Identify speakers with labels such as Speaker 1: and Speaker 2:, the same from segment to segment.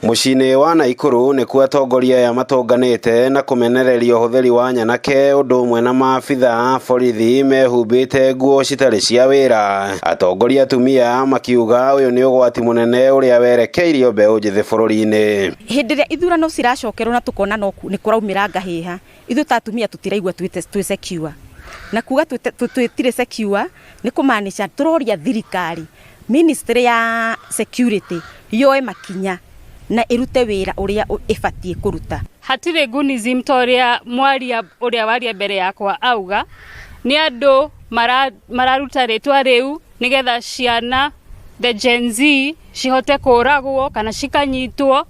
Speaker 1: Mucini wa Naikuru ni kuo atongoria ya matonganite na kumenereria uhuthiri wa nyanake undu umwe na maabitha borithi mehumbite nguo citari cia wira. Atongoria atumia makiuga uyu ni ugwati munene uria werekeirio mbeu njithi bururi-ini.
Speaker 2: Hindi ria ithurano ciracokerwo na tukona no ni kuraumira ngahiha ithu ta atumia tutiraigua twi secure na kuga twitire secure ni kumaanisha turoria thirikari ministry ya security yoe makinya na irute wira uria ifatie kuruta.
Speaker 3: Hatire gunism toria mwaria uria waria mbere yakwa auga ni andu mararuta ritwa riu nigetha ciana the Gen Z cihote kuragwo kana cikanyitwo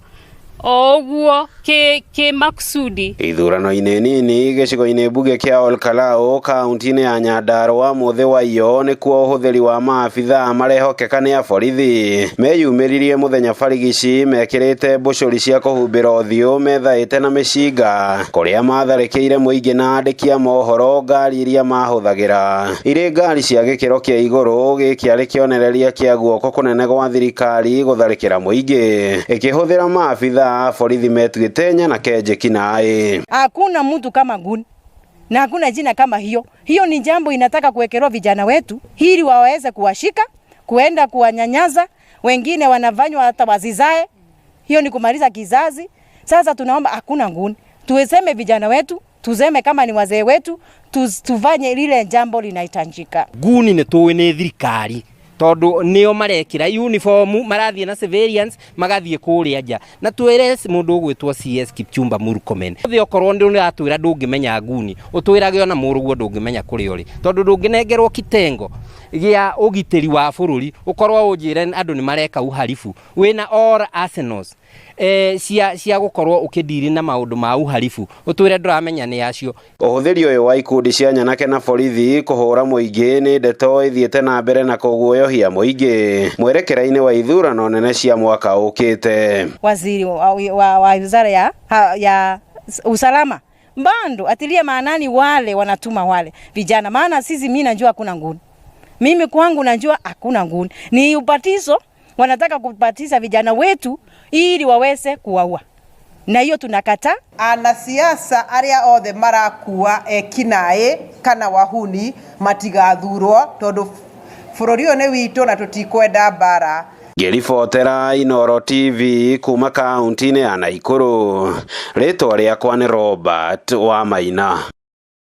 Speaker 3: oguo ke maksudi.
Speaker 1: Ithurano-ini nini gicigo-ini mbuge kia Olkalau kaunti-ini ya Nyandarua muthe wa iyo ni kuo uhuthiri wa maabitha marehokeka ni aborithi meyumiririe muthenya barigici mekirite mbucuri cia kuhumbira uthiu methaite na micinga kuria matharikire muingi na andiki a mohoro ngari iria mahuthagira iri ngari cia gikiro kia iguru gikiari kionereria kia guoko kunene gwa thirikari gutharikira muingi ikihuthira maabitha borithi metuite nyanake njekinae.
Speaker 4: Hakuna mtu kama Nguni na hakuna jina kama hiyo. Hiyo ni jambo inataka kuwekewa vijana wetu ili waweze kuwashika, kuenda kuwanyanyaza, wengine wanavanywa hata wazizae. Hiyo ni kumaliza kizazi. Sasa tunaomba hakuna Nguni. Tuweseme vijana wetu, tuzeme kama ni wazee wetu, tufanye lile jambo linahitajika.
Speaker 5: Nguni ni tuwe ni thirikari. Tondu nio marekira uniform marathie na civilians magathie kuria nja na twire mundu ugwitwo CS Kipchumba Murkomen thio korwo ndu niratwira ndungimenya Nguni utwirage ona muruguo ndungimenya kuri uri tondu ndunginengerwo kitengo gia ugitiri wa bururi ukorwo unjire andu ni mareka uhalifu wina all arsenals cia gukorwo ukidiri na maundu ma uhalifu utwire nduramenya ni acio.
Speaker 1: Uhuthiri uyu wa ikundi cia nyanake na borithi kuhura muingi ni ndeto ithiete na mbere na kuguoyohia muingi mwerekera-ini wa ithurano nene cia mwaka ukite.
Speaker 4: Waziri wa wizara ya usalama bando atilia maanani wale wanatuma wale vijana, maana sisi mimi najua hakuna Nguni. Mimi kwangu najua hakuna Nguni. Ni ubatizo wanataka kupatiza vijana wetu ili waweze kuwaua. Na hiyo tunakata.
Speaker 6: Anasiasa aria othe marakua ekinae kana wahuni matigathurwo tondu bururi uyu ni witu na tutikwenda bara.
Speaker 1: Ngiribotera Inooro TV kuma kaunti-ini ya Naikuru. Ritwa riakwa ni Robert Wamaina.